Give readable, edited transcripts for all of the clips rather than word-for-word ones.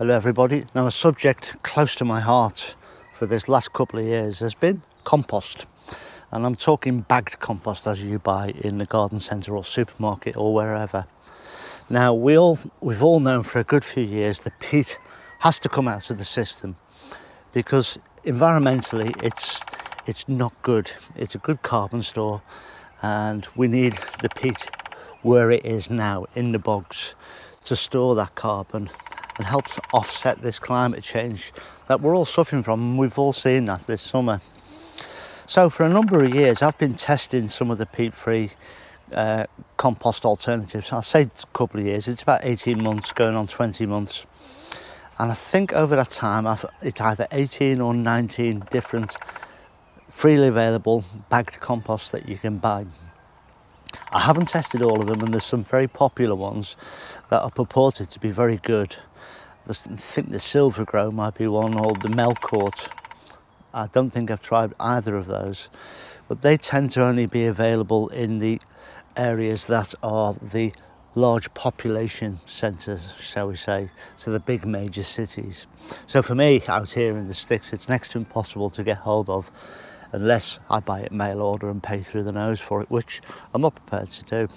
Hello everybody. Now, a subject close to my heart for this last couple of years has been compost. And I'm talking bagged compost as you buy in the garden centre or supermarket or wherever. Now, we've all known for a good few years that peat has to come out of the system because environmentally it's not good. It's a good carbon store and we need the peat where it is now in the bogs to store that carbon and helps offset this climate change that we're all suffering from, and we've all seen that this summer. So for a number of years I've been testing some of the peat-free compost alternatives. I'll say a couple of years, it's about 18 months going on 20 months, and I think over that time it's either 18 or 19 different freely available bagged compost that you can buy. I haven't tested all of them, and there's some very popular ones that are purported to be very good. I think the Silver Grow might be one, or the Melcourt. I don't think I've tried either of those, but they tend to only be available in the areas that are the large population centres, shall we say, so the big major cities. So for me, out here in the sticks, it's next to impossible to get hold of unless I buy it mail order and pay through the nose for it, which I'm not prepared to do.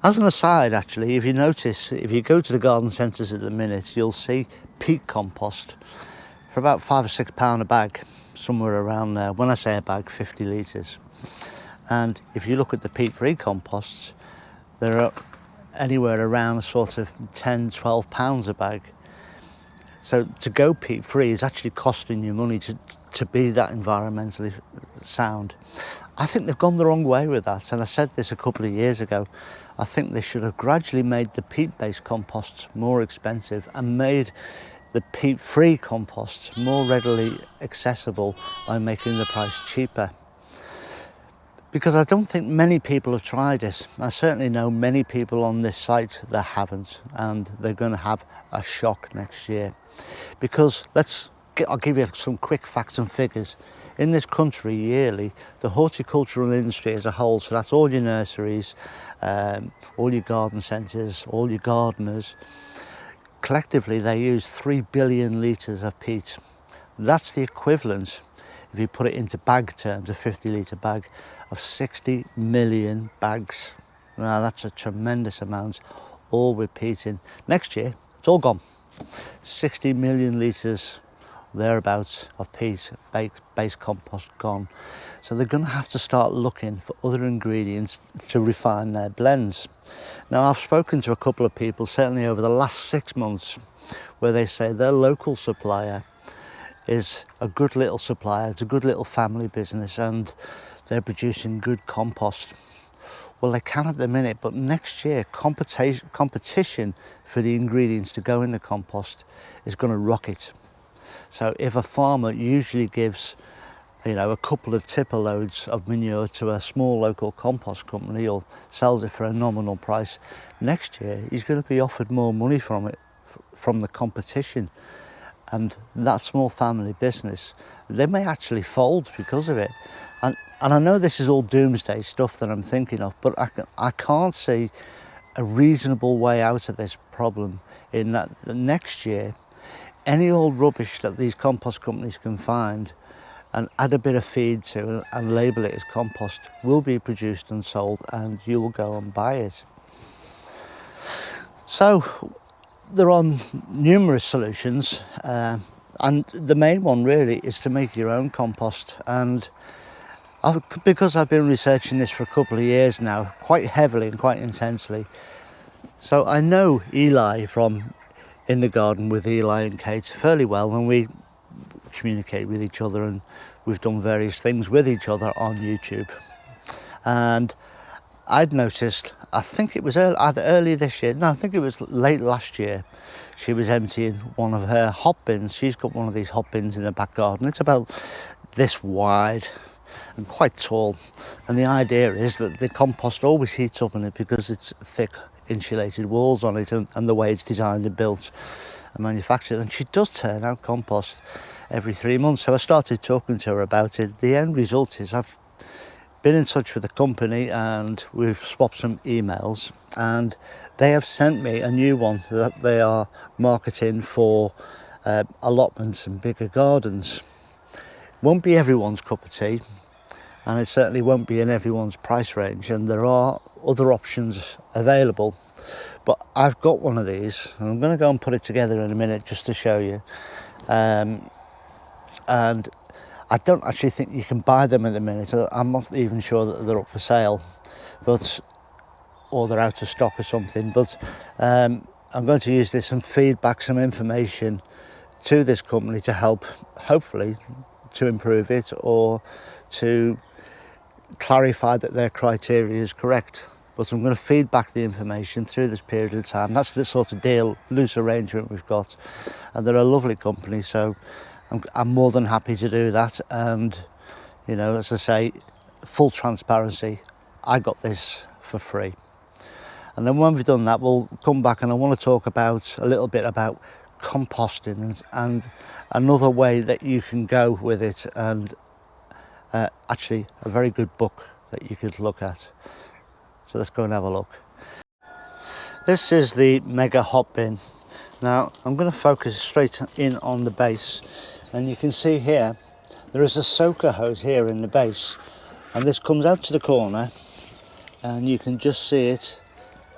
As an aside, actually, if you notice, if you go to the garden centres at the minute, you'll see peat compost for about £5 or £6 a bag, somewhere around there. When I say a bag, 50 litres. And if you look at the peat-free composts, they're anywhere around sort of £10, £12 a bag. So to go peat-free is actually costing you money to be that environmentally sound. I think they've gone the wrong way with that, and I said this a couple of years ago. I think they should have gradually made the peat-based composts more expensive and made the peat-free composts more readily accessible by making the price cheaper. Because I don't think many people have tried this. I certainly know many people on this site that haven't, and they're going to have a shock next year. Because I'll give you some quick facts and figures. In this country yearly, the horticultural industry as a whole, so that's all your nurseries, all your garden centres, all your gardeners, collectively they use 3 billion litres of peat. That's the equivalent, if you put it into bag terms, a 50 litre bag, of 60 million bags. Now that's a tremendous amount, all with peat in. Next year, it's all gone. 60 million litres thereabouts of peat-based compost gone. So they're going to have to start looking for other ingredients to refine their blends. Now, I've spoken to a couple of people, certainly over the last 6 months, where they say their local supplier is a good little supplier, it's a good little family business, and they're producing good compost. Well, they can at the minute, but next year competition for the ingredients to go in the compost is going to rocket. So if a farmer usually gives, a couple of tipper loads of manure to a small local compost company or sells it for a nominal price, next year he's going to be offered more money from the competition. And that small family business, they may actually fold because of it. And I know this is all doomsday stuff that I'm thinking of, but I can't see a reasonable way out of this problem, in that the next year, any old rubbish that these compost companies can find and add a bit of feed to and label it as compost will be produced and sold, and you will go and buy it. So there are numerous solutions, and the main one really is to make your own compost. And because I've been researching this for a couple of years now, quite heavily and quite intensely, so I know Eli from In the Garden with Eli and Kate fairly well, and we communicate with each other, and we've done various things with each other on YouTube. And I'd noticed, I think it was either early this year, no, I think it was late last year, she was emptying one of her hot bins. She's got one of these hot bins in her back garden. It's about this wide and quite tall, and the idea is that the compost always heats up in it because it's thick insulated walls on it, and the way it's designed and built and manufactured. And she does turn out compost every 3 months. So I started talking to her about it. The end result is I've been in touch with the company and we've swapped some emails, and they have sent me a new one that they are marketing for allotments and bigger gardens. Won't be everyone's cup of tea, and it certainly won't be in everyone's price range, and there are other options available, but I've got one of these and I'm going to go and put it together in a minute just to show you. And I don't actually think you can buy them in a minute. I'm not even sure that they're up for sale, or they're out of stock or something, but I'm going to use this and feed back some information to this company to help, hopefully, to improve it or to clarify that their criteria is correct. But I'm going to feed back the information through this period of time. That's the sort of deal, loose arrangement we've got, and they're a lovely company, so I'm more than happy to do that. And you know, as I say, full transparency, I got this for free. And then when we've done that, we'll come back and I want to talk about a little bit about composting and another way that you can go with it, and actually a very good book that you could look at. So let's go and have a look. This is the Mega Hotbin. Now I'm going to focus straight in on the base, and you can see here there is a soaker hose here in the base, and this comes out to the corner and you can just see it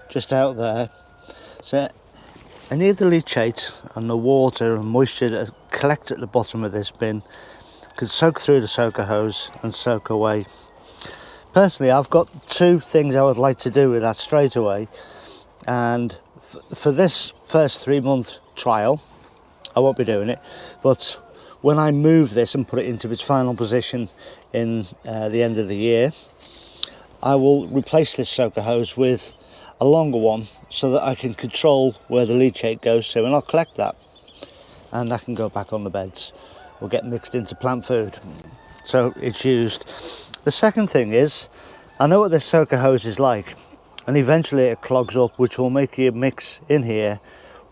just out there. So any of the leachate and the water and moisture that collect at the bottom of this bin can soak through the soaker hose and soak away. Personally, I've got two things I would like to do with that straight away, and for this first 3-month trial I won't be doing it, but when I move this and put it into its final position in the end of the year, I will replace this soaker hose with a longer one so that I can control where the leachate goes to, and I'll collect that and that can go back on the beds or get mixed into plant food, so it's used. The second thing is, I know what this soaker hose is like, and eventually it clogs up, which will make your mix in here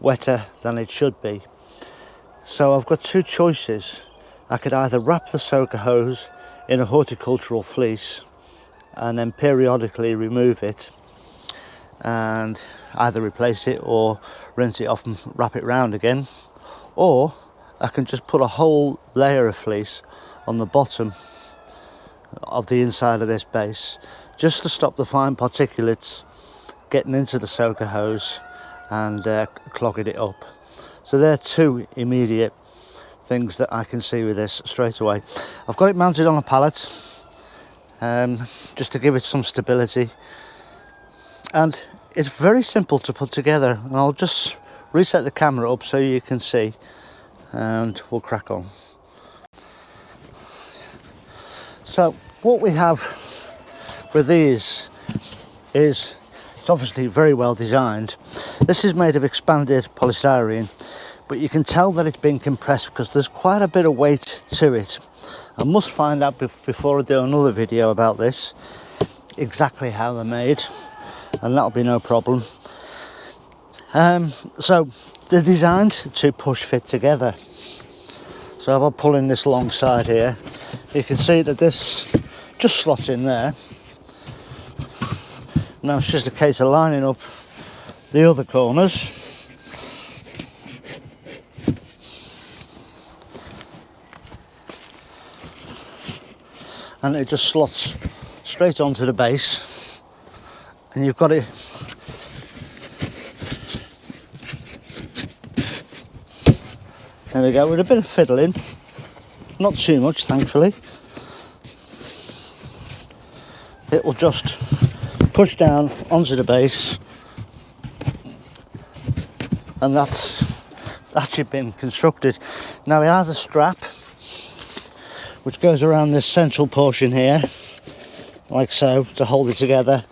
wetter than it should be. So I've got two choices. I could either wrap the soaker hose in a horticultural fleece and then periodically remove it and either replace it or rinse it off and wrap it round again, or I can just put a whole layer of fleece on the bottom of the inside of this base just to stop the fine particulates getting into the soaker hose and clogging it up. So there are two immediate things that I can see with this straight away. I've got it mounted on a pallet just to give it some stability, and it's very simple to put together, and I'll just reset the camera up so you can see and we'll crack on. So what we have with these is, it's obviously very well designed. This is made of expanded polystyrene, but you can tell that it's been compressed because there's quite a bit of weight to it. I must find out before I do another video about this exactly how they're made, and that'll be no problem. So they're designed to push fit together. So if I pull in this long side here, you can see that this just slots in there. Now it's just a case of lining up the other corners. And it just slots straight onto the base, and you've got it there we go, with a bit of fiddling, not too much thankfully. It will just push down onto the base, and that's actually been constructed. Now it has a strap which goes around this central portion here, like so, to hold it together,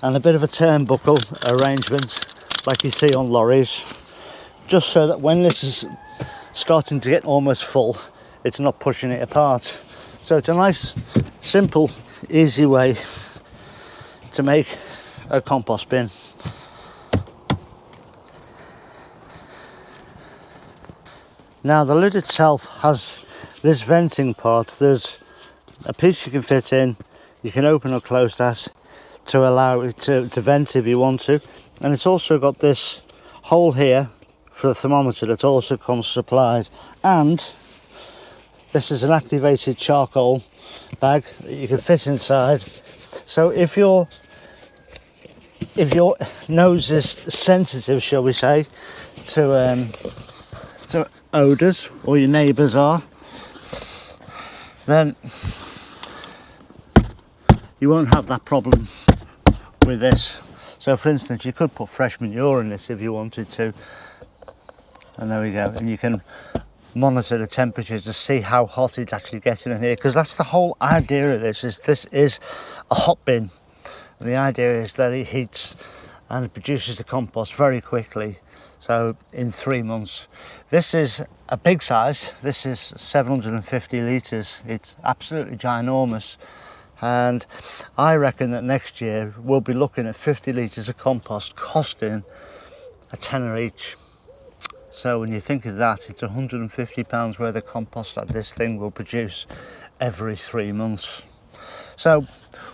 and a bit of a turnbuckle arrangement like you see on lorries, just so that when this is starting to get almost full, it's not pushing it apart. So it's a nice, simple, easy way to make a compost bin. Now the lid itself has this venting part. There's a piece you can fit in. You can open or close that to allow it to vent if you want to. And it's also got this hole here for the thermometer that also comes supplied. And this is an activated charcoal bag that you can fit inside. So if your nose is sensitive, shall we say, to odours, or your neighbours are, then you won't have that problem with this. So for instance, you could put fresh manure in this if you wanted to, and there we go. And you can monitor the temperature to see how hot it's actually getting in here, because that's the whole idea of this is a hot bin. And the idea is that it heats and it produces the compost very quickly, so in 3 months. This is a big size. This is 750 litres. It's absolutely ginormous, and I reckon that next year we'll be looking at 50 litres of compost costing a tenner each. So when you think of that, it's £150 worth of compost that this thing will produce every 3 months. So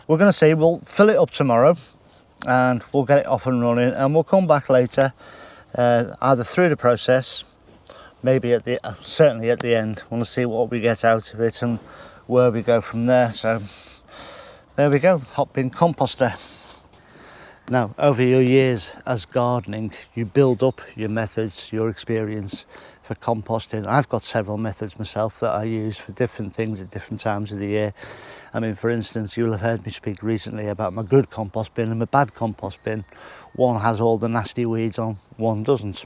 we're going to see, we'll fill it up tomorrow and we'll get it off and running, and we'll come back later, either through the process, maybe at the certainly at the end. We'll see what we get out of it and where we go from there. So there we go, Hotbin Composter. Now, over your years as gardening, you build up your methods, your experience for composting. I've got several methods myself that I use for different things at different times of the year. I mean, for instance, you'll have heard me speak recently about my good compost bin and my bad compost bin. One has all the nasty weeds on, one doesn't.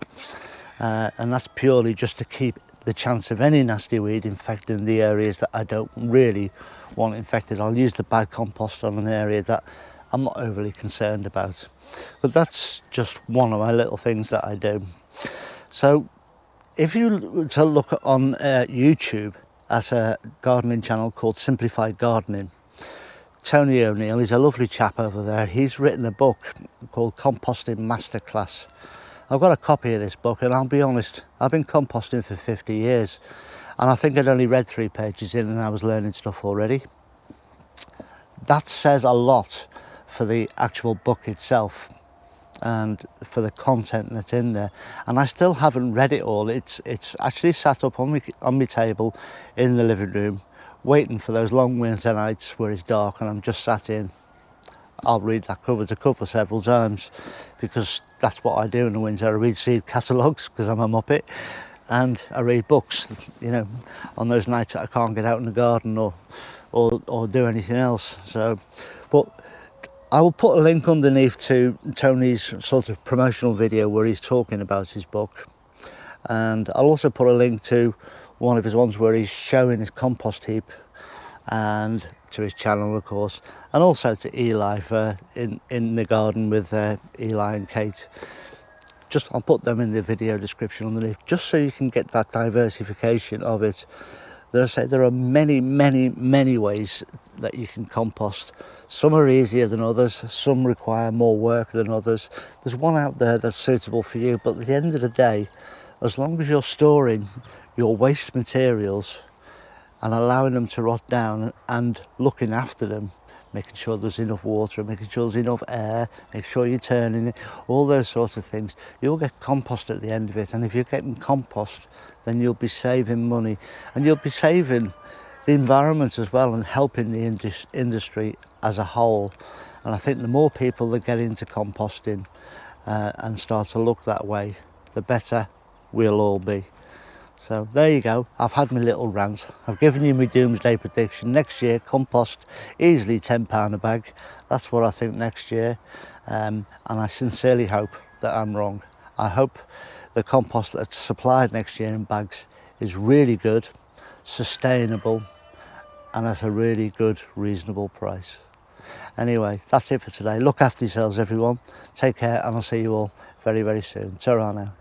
And that's purely just to keep the chance of any nasty weed infecting the areas that I don't really want infected. I'll use the bad compost on an area that I'm not overly concerned about. But that's just one of my little things that I do. So if you were to look on YouTube at a gardening channel called Simplified Gardening, Tony O'Neill, he's a lovely chap over there. He's written a book called Composting Masterclass. I've got a copy of this book, and I'll be honest, I've been composting for 50 years, and I think I'd only read 3 pages in and I was learning stuff already. That says a lot for the actual book itself and for the content that's in there, and I still haven't read it all. It's actually sat up on my table in the living room, waiting for those long winter nights where it's dark and I'm just sat in. I'll read that cover to cover several times, because that's what I do in the winter. I read seed catalogues because I'm a muppet, and I read books, you know, on those nights that I can't get out in the garden or do anything else. So, but I will put a link underneath to Tony's sort of promotional video where he's talking about his book, and I'll also put a link to one of his ones where he's showing his compost heap, and to his channel, of course, and also to Eli for in the garden with Eli and Kate. Just I'll put them in the video description underneath, just so you can get that diversification of it. That I say, there are many ways that you can compost. Some are easier than others, some require more work than others. There's one out there that's suitable for you, but at the end of the day, as long as you're storing your waste materials and allowing them to rot down and looking after them, making sure there's enough water, making sure there's enough air, make sure you're turning it, all those sorts of things, you'll get compost at the end of it. And if you're getting compost, then you'll be saving money, and you'll be saving the environment as well, and helping the industry as a whole. And I think the more people that get into composting and start to look that way, the better we'll all be. So there you go, I've had my little rant. I've given you my doomsday prediction. Next year, compost, easily £10 a bag. That's what I think next year. And I sincerely hope that I'm wrong. I hope the compost that's supplied next year in bags is really good, sustainable, and at a really good, reasonable price. Anyway, that's it for today. Look after yourselves, everyone. Take care, and I'll see you all very soon. Ta-ra now.